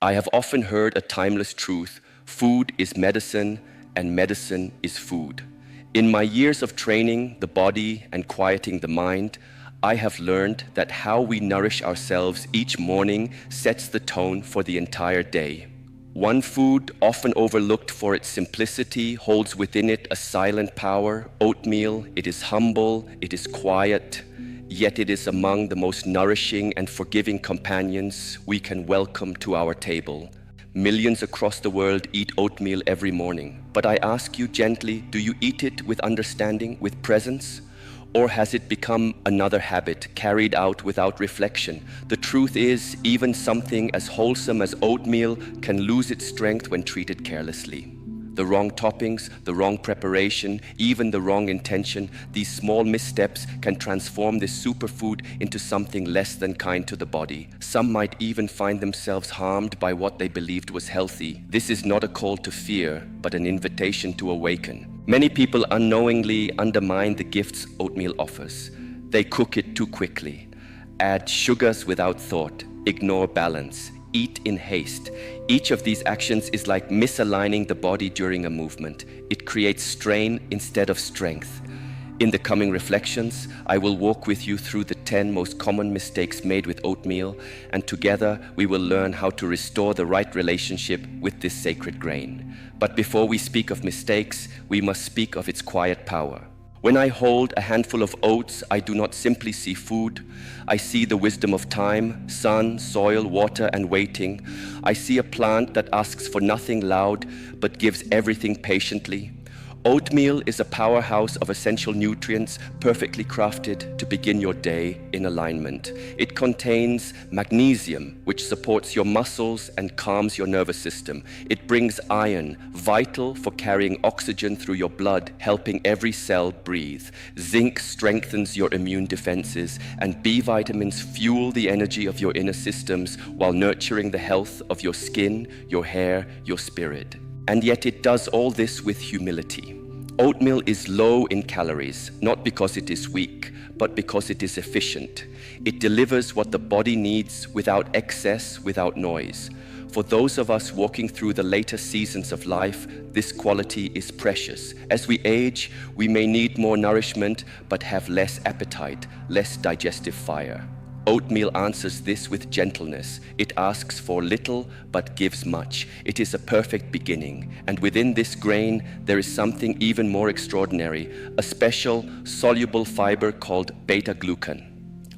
I have often heard a timeless truth: food is medicine and medicine is food. In my years of training the body and quieting the mind, I have learned that how we nourish ourselves each morning sets the tone for the entire day. One food, often overlooked for its simplicity, holds within it a silent power. Oatmeal. It is humble, it is quiet, yet it is among the most nourishing and forgiving companions we can welcome to our table. Millions across the world eat oatmeal every morning. But I ask you gently, do you eat it with understanding, with presence? Or has it become another habit carried out without reflection? The truth is, even something as wholesome as oatmeal can lose its strength when treated carelessly. The wrong toppings, the wrong preparation, even the wrong intention, these small missteps can transform this superfood into something less than kind to the body. Some might even find themselves harmed by what they believed was healthy. This is not a call to fear, but an invitation to awaken. Many people unknowingly undermine the gifts oatmeal offers. They cook it too quickly, add sugars without thought, ignore balance, eat in haste. Each of these actions is like misaligning the body during a movement. It creates strain instead of strength. In the coming reflections, I will walk with you through the 10 most common mistakes made with oatmeal, and together we will learn how to restore the right relationship with this sacred grain. But before we speak of mistakes, we must speak of its quiet power. When I hold a handful of oats, I do not simply see food. I see the wisdom of time, sun, soil, water, and waiting. I see a plant that asks for nothing loud, but gives everything patiently. Oatmeal is a powerhouse of essential nutrients perfectly crafted to begin your day in alignment. It contains magnesium, which supports your muscles and calms your nervous system. It brings iron, vital for carrying oxygen through your blood, helping every cell breathe. Zinc strengthens your immune defenses, and B vitamins fuel the energy of your inner systems while nurturing the health of your skin, your hair, your spirit. And yet it does all this with humility. Oatmeal is low in calories, not because it is weak, but because it is efficient. It delivers what the body needs without excess, without noise. For those of us walking through the later seasons of life, this quality is precious. As we age, we may need more nourishment, but have less appetite, less digestive fire. Oatmeal answers this with gentleness. It asks for little but gives much. It is a perfect beginning. And within this grain, there is something even more extraordinary, a special soluble fiber called beta-glucan.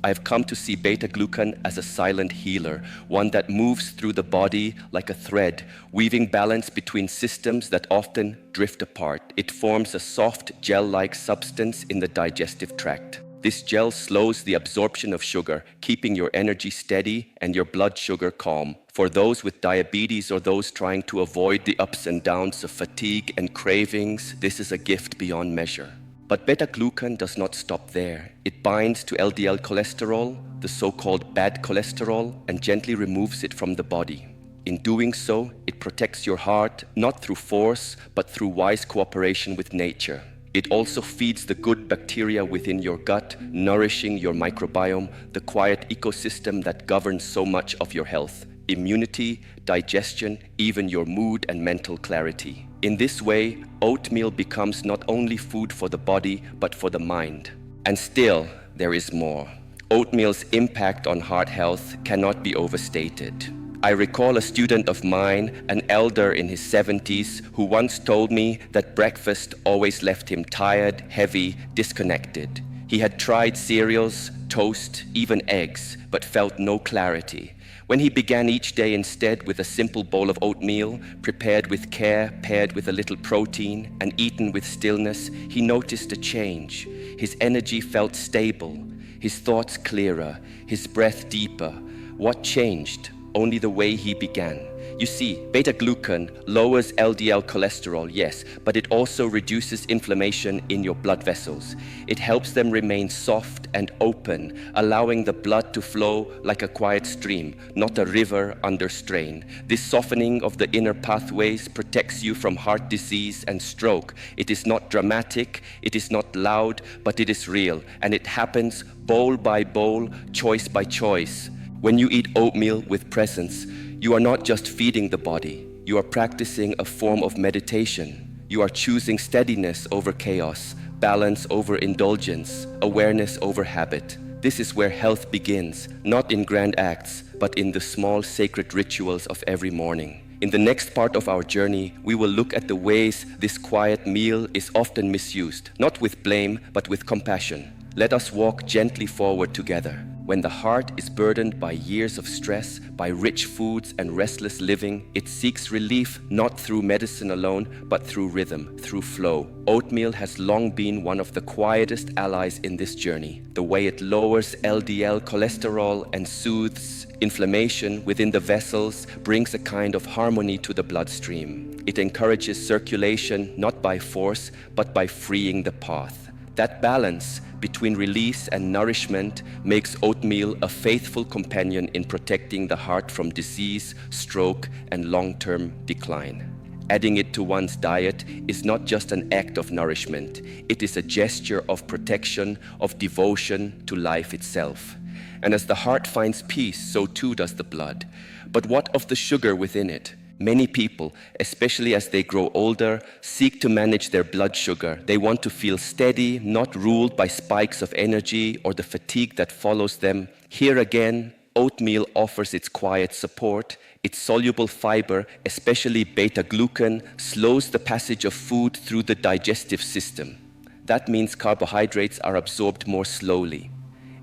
I have come to see beta-glucan as a silent healer, one that moves through the body like a thread, weaving balance between systems that often drift apart. It forms a soft gel-like substance in the digestive tract. This gel slows the absorption of sugar, keeping your energy steady and your blood sugar calm. For those with diabetes or those trying to avoid the ups and downs of fatigue and cravings, this is a gift beyond measure. But beta-glucan does not stop there. It binds to LDL cholesterol, the so-called bad cholesterol, and gently removes it from the body. In doing so, it protects your heart, not through force, but through wise cooperation with nature. It also feeds the good bacteria within your gut, nourishing your microbiome, the quiet ecosystem that governs so much of your health, immunity, digestion, even your mood and mental clarity. In this way, oatmeal becomes not only food for the body, but for the mind. And still, there is more. Oatmeal's impact on heart health cannot be overstated. I recall a student of mine, an elder in his 70s, who once told me that breakfast always left him tired, heavy, disconnected. He had tried cereals, toast, even eggs, but felt no clarity. When he began each day instead with a simple bowl of oatmeal, prepared with care, paired with a little protein, and eaten with stillness, he noticed a change. His energy felt stable, his thoughts clearer, his breath deeper. What changed? Only the way he began. You see, beta-glucan lowers LDL cholesterol, yes, but it also reduces inflammation in your blood vessels. It helps them remain soft and open, allowing the blood to flow like a quiet stream, not a river under strain. This softening of the inner pathways protects you from heart disease and stroke. It is not dramatic, it is not loud, but it is real, and it happens bowl by bowl, choice by choice. When you eat oatmeal with presence, You are not just feeding the body, you are practicing a form of meditation. You are choosing steadiness over chaos, balance over indulgence, awareness over habit. This is where health begins, not in grand acts, but in the small sacred rituals of every morning. In the next part of our journey, we will look at the ways this quiet meal is often misused, not with blame, but with compassion. Let us walk gently forward together. When the heart is burdened by years of stress, by rich foods and restless living, it seeks relief not through medicine alone, but through rhythm, through flow. Oatmeal has long been one of the quietest allies in this journey. The way it lowers LDL cholesterol and soothes inflammation within the vessels brings a kind of harmony to the bloodstream. It encourages circulation not by force, but by freeing the path. That balance between release and nourishment makes oatmeal a faithful companion in protecting the heart from disease, stroke, and long-term decline. Adding it to one's diet is not just an act of nourishment, it is a gesture of protection, of devotion to life itself. And as the heart finds peace, so too does the blood. But what of the sugar within it? Many people, especially as they grow older, seek to manage their blood sugar. They want to feel steady, not ruled by spikes of energy or the fatigue that follows them. Here again, oatmeal offers its quiet support. Its soluble fiber, especially beta-glucan, slows the passage of food through the digestive system. That means carbohydrates are absorbed more slowly.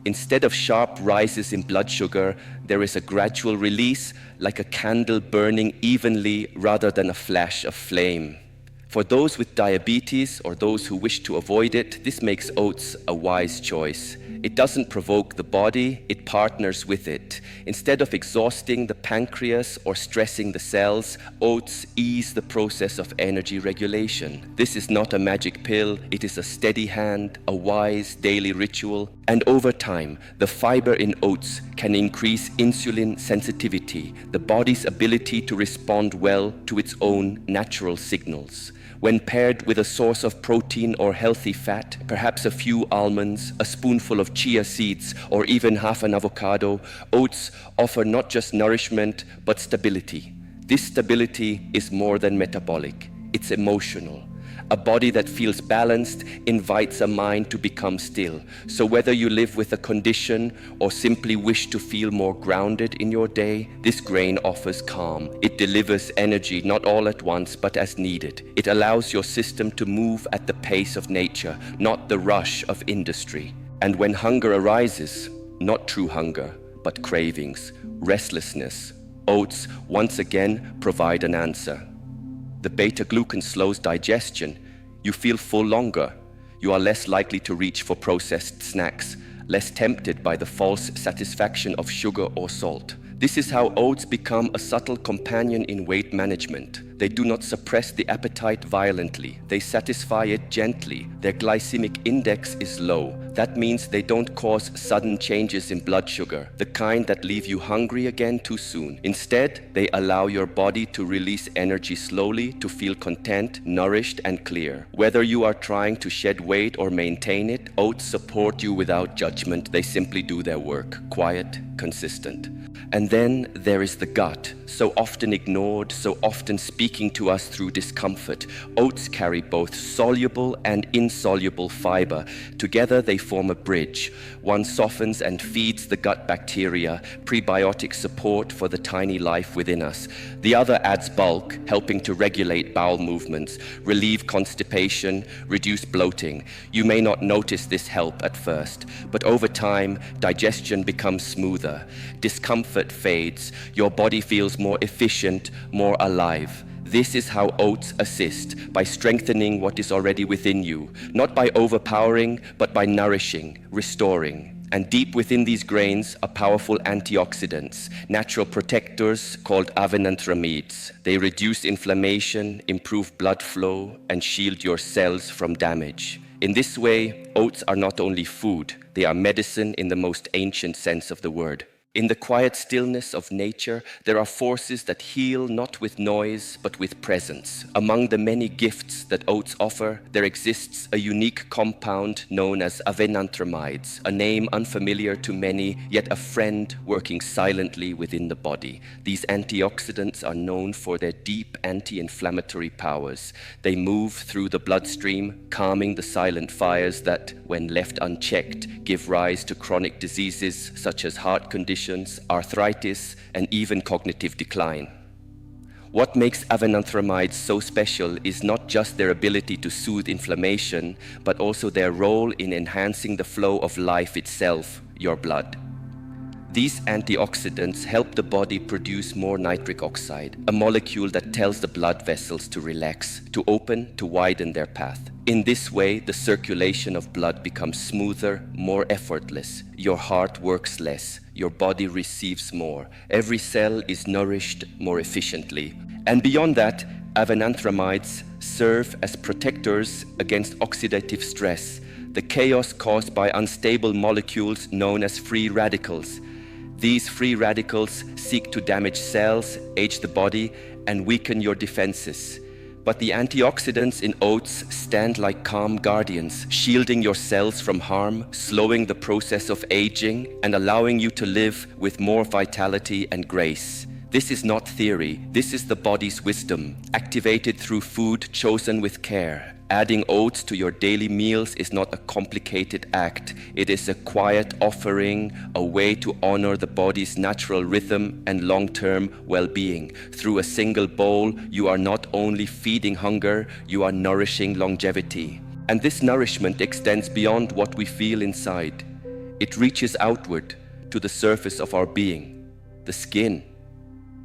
Instead of sharp rises in blood sugar, there is a gradual release, like a candle burning evenly rather than a flash of flame. For those with diabetes or those who wish to avoid it, this makes oats a wise choice. It doesn't provoke the body, it partners with it. Instead of exhausting the pancreas or stressing the cells, oats ease the process of energy regulation. This is not a magic pill, it is a steady hand, a wise daily ritual. And over time, the fiber in oats can increase insulin sensitivity, the body's ability to respond well to its own natural signals. When paired with a source of protein or healthy fat, perhaps a few almonds, a spoonful of chia seeds, or even half an avocado, oats offer not just nourishment, but stability. This stability is more than metabolic, it's emotional. A body that feels balanced invites a mind to become still. So whether you live with a condition or simply wish to feel more grounded in your day, this grain offers calm. It delivers energy not all at once, but as needed. It allows your system to move at the pace of nature, not the rush of industry. And when hunger arises, not true hunger, but cravings, restlessness, oats once again provide an answer. The beta-glucan slows digestion. You feel full longer. You are less likely to reach for processed snacks, less tempted by the false satisfaction of sugar or salt. This is how oats become a subtle companion in weight management. They do not suppress the appetite violently. They satisfy it gently. Their glycemic index is low. That means they don't cause sudden changes in blood sugar, the kind that leave you hungry again too soon. Instead, they allow your body to release energy slowly, to feel content, nourished, and clear. Whether you are trying to shed weight or maintain it, oats support you without judgment. They simply do their work, quiet, consistent. And then there is the gut, so often ignored, so often speaking to us through discomfort. Oats carry both soluble and insoluble fiber. Together they form a bridge. One softens and feeds the gut bacteria, prebiotic support for the tiny life within us. The other adds bulk, helping to regulate bowel movements, relieve constipation, reduce bloating. You may not notice this help at first, but over time, digestion becomes smoother. Discomfort fades. Your body feels more efficient, more alive. This is how oats assist, by strengthening what is already within you, not by overpowering, but by nourishing, restoring. And deep within these grains are powerful antioxidants, natural protectors called avenanthramides. They reduce inflammation, improve blood flow, and shield your cells from damage. In this way, oats are not only food, they are medicine in the most ancient sense of the word. In the quiet stillness of nature, there are forces that heal not with noise, but with presence. Among the many gifts that oats offer, there exists a unique compound known as avenanthramides, a name unfamiliar to many, yet a friend working silently within the body. These antioxidants are known for their deep anti-inflammatory powers. They move through the bloodstream, calming the silent fires that, when left unchecked, give rise to chronic diseases such as heart conditions, arthritis, and even cognitive decline. What makes avenanthramides so special is not just their ability to soothe inflammation, but also their role in enhancing the flow of life itself, your blood. These antioxidants help the body produce more nitric oxide, a molecule that tells the blood vessels to relax, to open, to widen their path. In this way, the circulation of blood becomes smoother, more effortless. Your heart works less, your body receives more. Every cell is nourished more efficiently. And beyond that, avenanthramides serve as protectors against oxidative stress, the chaos caused by unstable molecules known as free radicals. These free radicals seek to damage cells, age the body, and weaken your defenses. But the antioxidants in oats stand like calm guardians, shielding your cells from harm, slowing the process of aging, and allowing you to live with more vitality and grace. This is not theory, this is the body's wisdom, activated through food chosen with care. Adding oats to your daily meals is not a complicated act. It is a quiet offering, a way to honor the body's natural rhythm and long-term well-being. Through a single bowl, you are not only feeding hunger, you are nourishing longevity. And this nourishment extends beyond what we feel inside. It reaches outward to the surface of our being, the skin.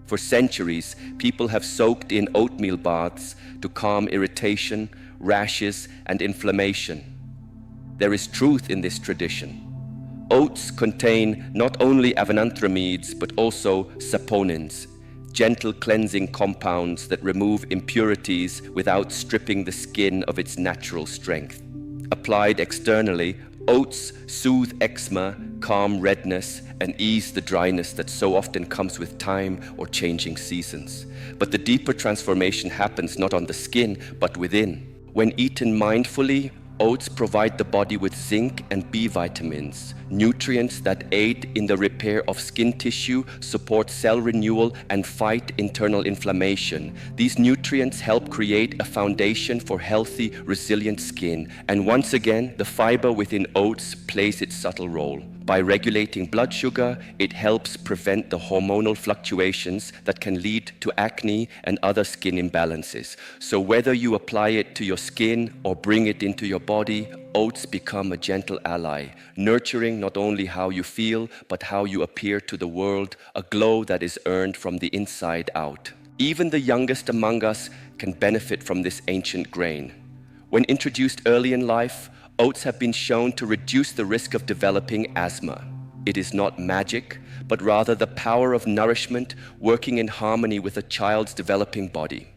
For centuries, people have soaked in oatmeal baths to calm irritation, rashes, and inflammation. There is truth in this tradition. Oats contain not only avenanthramides but also saponins, gentle cleansing compounds that remove impurities without stripping the skin of its natural strength. Applied externally, oats soothe eczema, calm redness, and ease the dryness that so often comes with time or changing seasons. But the deeper transformation happens not on the skin, but within. When eaten mindfully, oats provide the body with zinc and B vitamins, nutrients that aid in the repair of skin tissue, support cell renewal, and fight internal inflammation. These nutrients help create a foundation for healthy, resilient skin. And once again, the fiber within oats plays its subtle role. By regulating blood sugar, it helps prevent the hormonal fluctuations that can lead to acne and other skin imbalances. So whether you apply it to your skin or bring it into your body, oats become a gentle ally, nurturing not only how you feel, but how you appear to the world, a glow that is earned from the inside out. Even the youngest among us can benefit from this ancient grain. When introduced early in life, oats have been shown to reduce the risk of developing asthma. It is not magic, but rather the power of nourishment working in harmony with a child's developing body.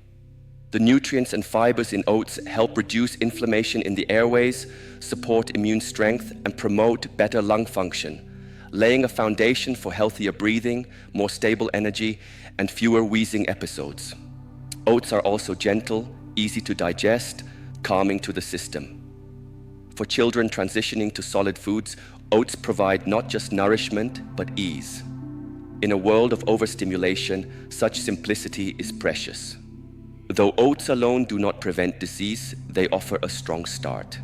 The nutrients and fibers in oats help reduce inflammation in the airways, support immune strength, and promote better lung function, laying a foundation for healthier breathing, more stable energy, and fewer wheezing episodes. Oats are also gentle, easy to digest, calming to the system. For children transitioning to solid foods, oats provide not just nourishment, but ease. In a world of overstimulation, such simplicity is precious. Though oats alone do not prevent disease, they offer a strong start,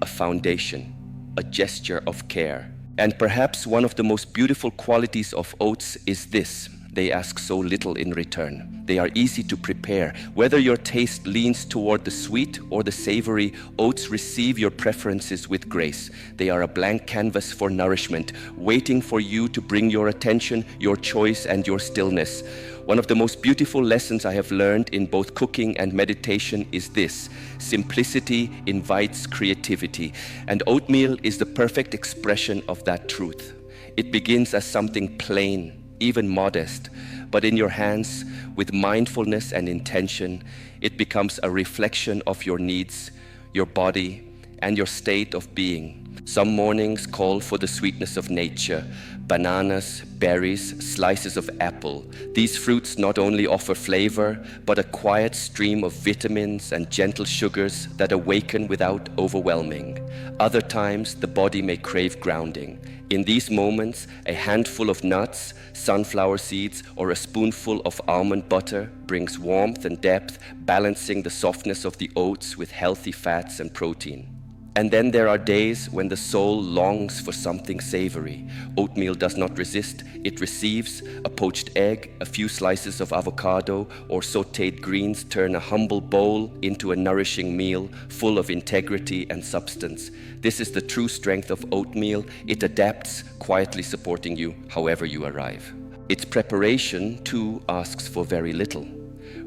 a foundation, a gesture of care. And perhaps one of the most beautiful qualities of oats is this: they ask so little in return. They are easy to prepare. Whether your taste leans toward the sweet or the savory, oats receive your preferences with grace. They are a blank canvas for nourishment, waiting for you to bring your attention, your choice, and your stillness. One of the most beautiful lessons I have learned in both cooking and meditation is this: simplicity invites creativity, and oatmeal is the perfect expression of that truth. It begins as something plain, even modest, but in your hands, with mindfulness and intention, it becomes a reflection of your needs, your body, and your state of being. Some mornings call for the sweetness of nature: bananas, berries, slices of apple. These fruits not only offer flavor, but a quiet stream of vitamins and gentle sugars that awaken without overwhelming. Other times, the body may crave grounding. In these moments, a handful of nuts, sunflower seeds, or a spoonful of almond butter brings warmth and depth, balancing the softness of the oats with healthy fats and protein. And then there are days when the soul longs for something savory. Oatmeal does not resist, it receives. A poached egg, a few slices of avocado, or sautéed greens turn a humble bowl into a nourishing meal full of integrity and substance. This is the true strength of oatmeal. It adapts, quietly supporting you however you arrive. Its preparation, too, asks for very little.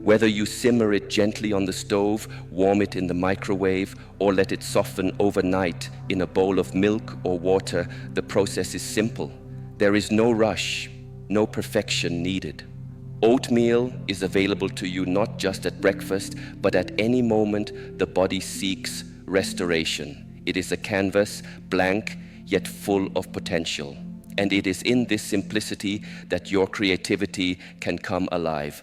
Whether you simmer it gently on the stove, warm it in the microwave, or let it soften overnight in a bowl of milk or water, the process is simple. There is no rush, no perfection needed. Oatmeal is available to you not just at breakfast, but at any moment the body seeks restoration. It is a canvas, blank, yet full of potential. And it is in this simplicity that your creativity can come alive.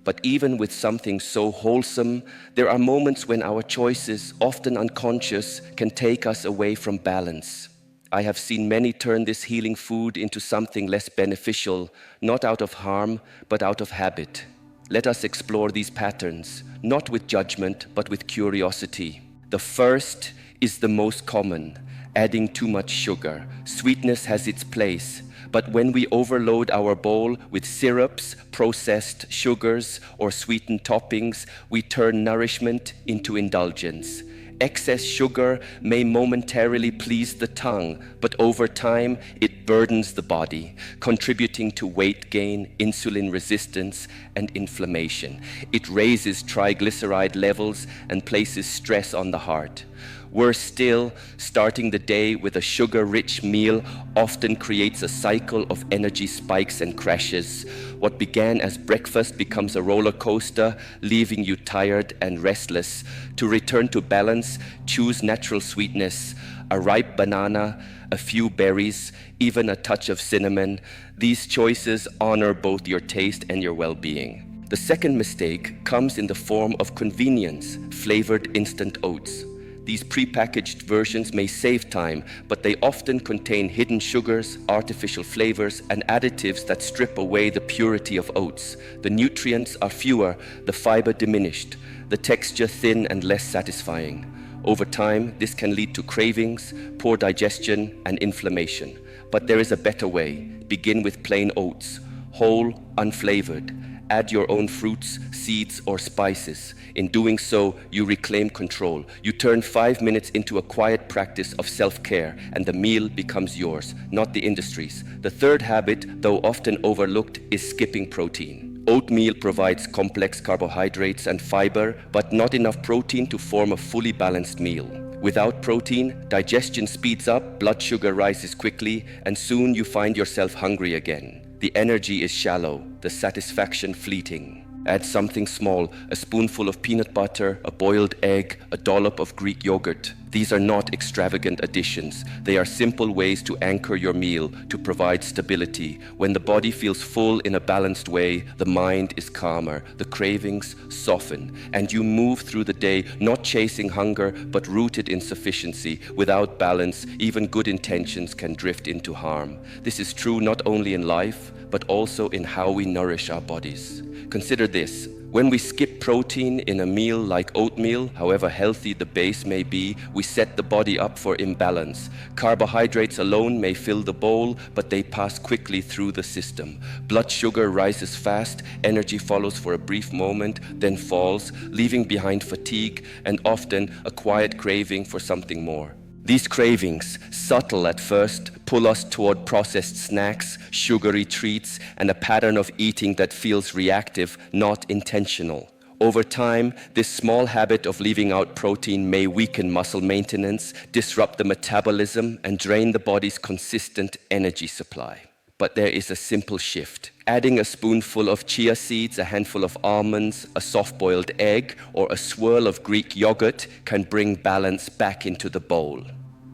But even with something so wholesome, there are moments when our choices, often unconscious, can take us away from balance. I have seen many turn this healing food into something less beneficial, not out of harm, but out of habit. Let us explore these patterns, not with judgment, but with curiosity. The first is the most common: adding too much sugar. Sweetness has its place, but when we overload our bowl with syrups, processed sugars, or sweetened toppings, we turn nourishment into indulgence. Excess sugar may momentarily please the tongue, but over time it burdens the body, contributing to weight gain, insulin resistance, and inflammation. It raises triglyceride levels and places stress on the heart. Worse still, starting the day with a sugar-rich meal often creates a cycle of energy spikes and crashes. What began as breakfast becomes a roller coaster, leaving you tired and restless. To return to balance, choose natural sweetness: a ripe banana, a few berries, even a touch of cinnamon. These choices honor both your taste and your well-being. The second mistake comes in the form of convenience: flavored instant oats. These prepackaged versions may save time, but they often contain hidden sugars, artificial flavors, and additives that strip away the purity of oats. The nutrients are fewer, the fiber diminished, the texture thin and less satisfying. Over time, this can lead to cravings, poor digestion, and inflammation. But there is a better way. Begin with plain oats, whole, unflavored. Add your own fruits, seeds, or spices. In doing so, you reclaim control. You turn 5 minutes into a quiet practice of self-care, and the meal becomes yours, not the industry's. The third habit, though often overlooked, is skipping protein. Oatmeal provides complex carbohydrates and fiber, but not enough protein to form a fully balanced meal. Without protein, digestion speeds up, blood sugar rises quickly, and soon you find yourself hungry again. The energy is shallow, the satisfaction fleeting. Add something small: a spoonful of peanut butter, a boiled egg, a dollop of Greek yogurt. These are not extravagant additions. They are simple ways to anchor your meal, to provide stability. When the body feels full in a balanced way, the mind is calmer, the cravings soften, and you move through the day not chasing hunger, but rooted in sufficiency. Without balance, even good intentions can drift into harm. This is true not only in life, but also in how we nourish our bodies. Consider this: when we skip protein in a meal like oatmeal, however healthy the base may be, we set the body up for imbalance. Carbohydrates alone may fill the bowl, but they pass quickly through the system. Blood sugar rises fast, energy follows for a brief moment, then falls, leaving behind fatigue and often a quiet craving for something more. These cravings, subtle at first, pull us toward processed snacks, sugary treats, and a pattern of eating that feels reactive, not intentional. Over time, this small habit of leaving out protein may weaken muscle maintenance, disrupt the metabolism, and drain the body's consistent energy supply. But there is a simple shift. Adding a spoonful of chia seeds, a handful of almonds, a soft-boiled egg, or a swirl of Greek yogurt can bring balance back into the bowl.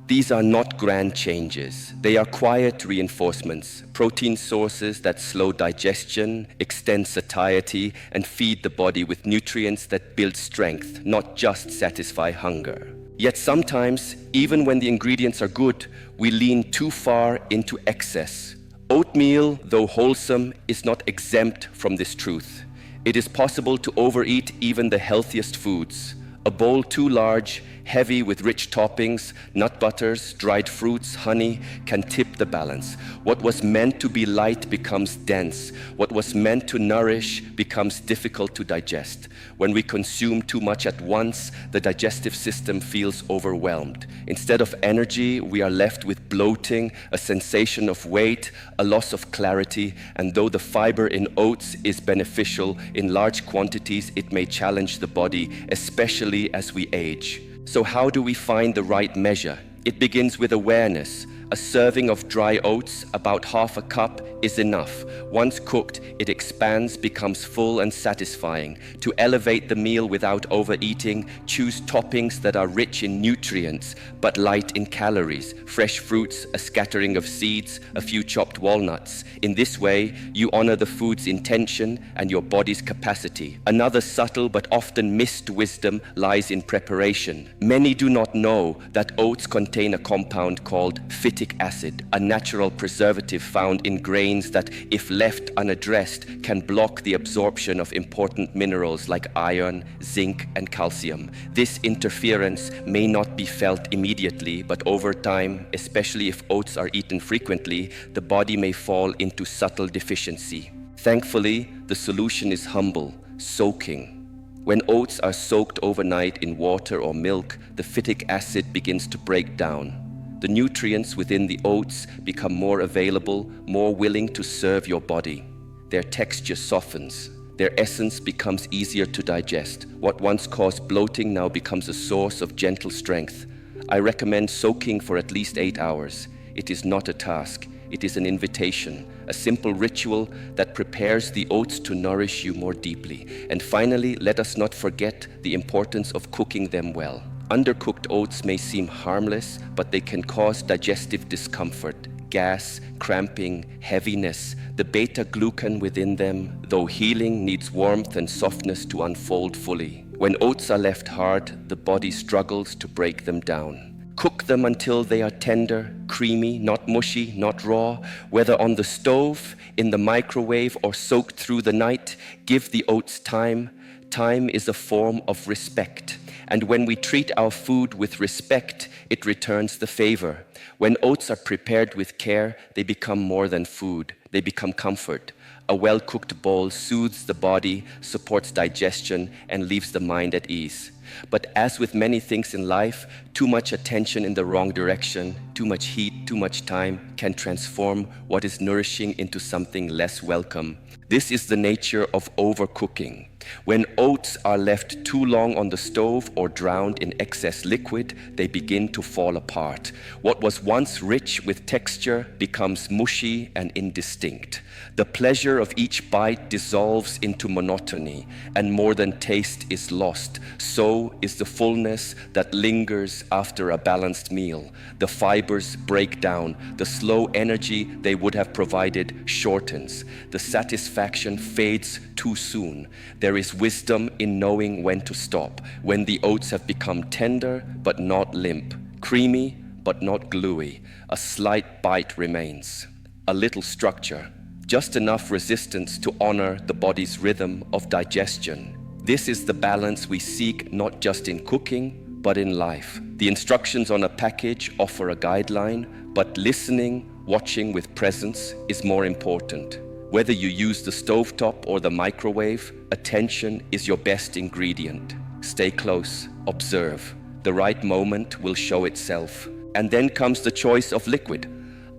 These are not grand changes. They are quiet reinforcements, protein sources that slow digestion, extend satiety, and feed the body with nutrients that build strength, not just satisfy hunger. Yet sometimes, even when the ingredients are good, we lean too far into excess. Oatmeal, though wholesome, is not exempt from this truth. It is possible to overeat even the healthiest foods. A bowl too large, heavy with rich toppings, nut butters, dried fruits, honey, can tip the balance. What was meant to be light becomes dense. What was meant to nourish becomes difficult to digest. When we consume too much at once, the digestive system feels overwhelmed. Instead of energy, we are left with bloating, a sensation of weight, a loss of clarity, and though the fiber in oats is beneficial, in large quantities it may challenge the body, especially as we age. So how do we find the right measure? It begins with awareness. A serving of dry oats, about half a cup, is enough. Once cooked, it expands, becomes full and satisfying. To elevate the meal without overeating, choose toppings that are rich in nutrients but light in calories. Fresh fruits, a scattering of seeds, a few chopped walnuts. In this way, you honor the food's intention and your body's capacity. Another subtle but often missed wisdom lies in preparation. Many do not know that oats contain a compound called phytic acid, a natural preservative found in grains that, if left unaddressed, can block the absorption of important minerals like iron, zinc, and calcium. This interference may not be felt immediately, but over time, especially if oats are eaten frequently, the body may fall into subtle deficiency. Thankfully, the solution is humble: soaking. When oats are soaked overnight in water or milk, the phytic acid begins to break down. The nutrients within the oats become more available, more willing to serve your body. Their texture softens. Their essence becomes easier to digest. What once caused bloating now becomes a source of gentle strength. I recommend soaking for at least 8 hours. It is not a task. It is an invitation, a simple ritual that prepares the oats to nourish you more deeply. And finally, let us not forget the importance of cooking them well. Undercooked oats may seem harmless, but they can cause digestive discomfort, gas, cramping, heaviness. The beta-glucan within them, though healing, needs warmth and softness to unfold fully. When oats are left hard, the body struggles to break them down. Cook them until they are tender, creamy, not mushy, not raw. Whether on the stove, in the microwave, or soaked through the night, give the oats time. Time is a form of respect. And when we treat our food with respect, it returns the favor. When oats are prepared with care, they become more than food. They become comfort. A well-cooked bowl soothes the body, supports digestion, and leaves the mind at ease. But as with many things in life, too much attention in the wrong direction, too much heat, too much time can transform what is nourishing into something less welcome. This is the nature of overcooking. When oats are left too long on the stove or drowned in excess liquid, they begin to fall apart. What was once rich with texture becomes mushy and indistinct. The pleasure of each bite dissolves into monotony, and more than taste is lost. So is the fullness that lingers after a balanced meal. The fibers break down. The slow energy they would have provided shortens. The satisfaction fades too soon. There is wisdom in knowing when to stop, when the oats have become tender but not limp, creamy but not gluey. A slight bite remains, a little structure, just enough resistance to honor the body's rhythm of digestion. This is the balance we seek not just in cooking, but in life. The instructions on a package offer a guideline, but listening, watching with presence is more important. Whether you use the stovetop or the microwave, attention is your best ingredient. Stay close, observe. The right moment will show itself. And then comes the choice of liquid,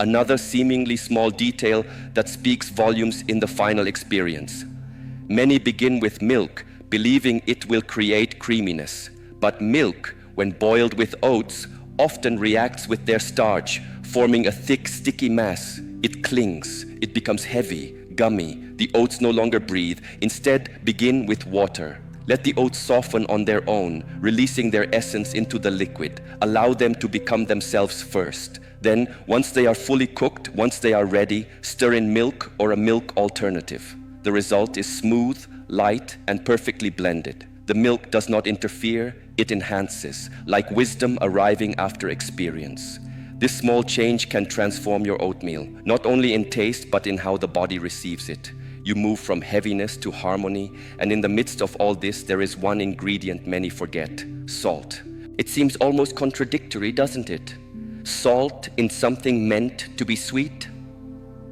another seemingly small detail that speaks volumes in the final experience. Many begin with milk, believing it will create creaminess. But milk, when boiled with oats, often reacts with their starch, forming a thick, sticky mass. It clings, it becomes heavy, gummy. The oats no longer breathe. Instead, begin with water. Let the oats soften on their own, releasing their essence into the liquid. Allow them to become themselves first. Then, once they are fully cooked, once they are ready, stir in milk or a milk alternative. The result is smooth, light, and perfectly blended. The milk does not interfere, it enhances, like wisdom arriving after experience. This small change can transform your oatmeal, not only in taste but in how the body receives it. You move from heaviness to harmony, and in the midst of all this, there is one ingredient many forget: salt. It seems almost contradictory, doesn't it? Salt in something meant to be sweet?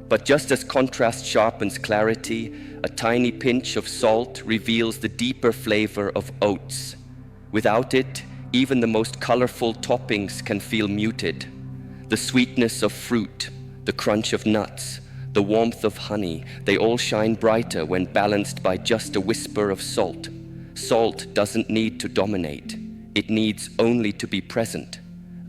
But just as contrast sharpens clarity, a tiny pinch of salt reveals the deeper flavor of oats. Without it, even the most colorful toppings can feel muted. The sweetness of fruit, the crunch of nuts, the warmth of honey, they all shine brighter when balanced by just a whisper of salt. Salt doesn't need to dominate. It needs only to be present.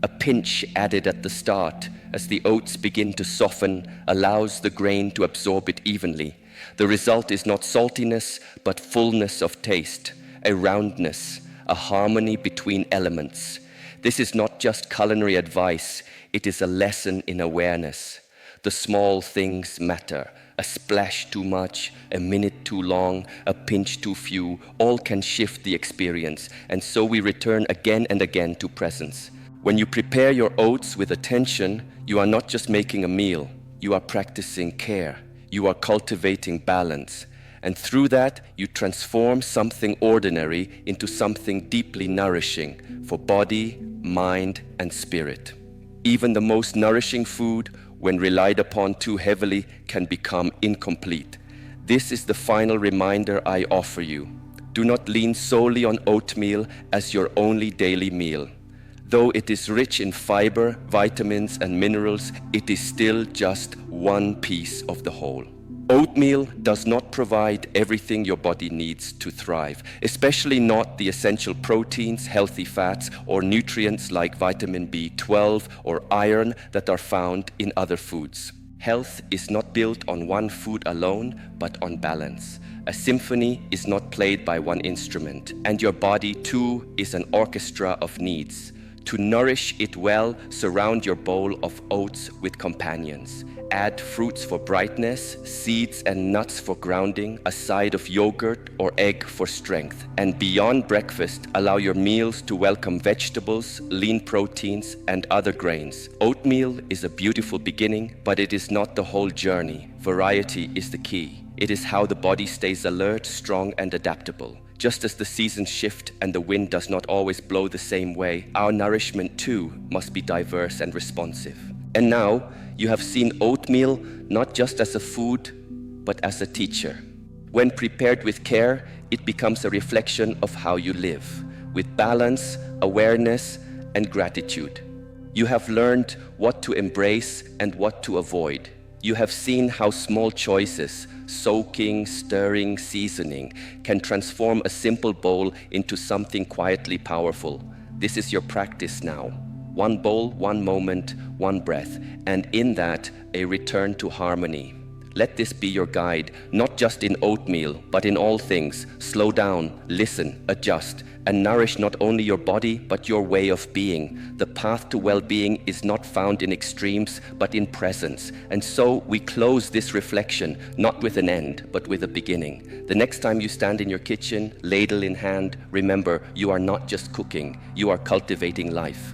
A pinch added at the start, as the oats begin to soften, allows the grain to absorb it evenly. The result is not saltiness, but fullness of taste, a roundness, a harmony between elements. This is not just culinary advice, it is a lesson in awareness. The small things matter. A splash too much, a minute too long, a pinch too few, all can shift the experience, and so we return again and again to presence. When you prepare your oats with attention, you are not just making a meal, you are practicing care, you are cultivating balance, and through that you transform something ordinary into something deeply nourishing for body, mind, and spirit. Even the most nourishing food, when relied upon too heavily, can become incomplete. This is the final reminder I offer you. Do not lean solely on oatmeal as your only daily meal. Though it is rich in fiber, vitamins, and minerals, it is still just one piece of the whole. Oatmeal does not provide everything your body needs to thrive, especially not the essential proteins, healthy fats, or nutrients like vitamin B12 or iron that are found in other foods. Health is not built on one food alone, but on balance. A symphony is not played by one instrument, and your body too is an orchestra of needs. To nourish it well, surround your bowl of oats with companions. Add fruits for brightness, seeds and nuts for grounding, a side of yogurt or egg for strength. And beyond breakfast, allow your meals to welcome vegetables, lean proteins, and other grains. Oatmeal is a beautiful beginning, but it is not the whole journey. Variety is the key. It is how the body stays alert, strong, and adaptable. Just as the seasons shift and the wind does not always blow the same way, our nourishment too must be diverse and responsive. And now, you have seen oatmeal not just as a food, but as a teacher. When prepared with care, it becomes a reflection of how you live, with balance, awareness, and gratitude. You have learned what to embrace and what to avoid. You have seen how small choices, soaking, stirring, seasoning, can transform a simple bowl into something quietly powerful. This is your practice now. One bowl, one moment, one breath, and in that, a return to harmony. Let this be your guide, not just in oatmeal, but in all things. Slow down, listen, adjust, and nourish not only your body, but your way of being. The path to well-being is not found in extremes, but in presence. And so we close this reflection, not with an end, but with a beginning. The next time you stand in your kitchen, ladle in hand, remember, you are not just cooking, you are cultivating life.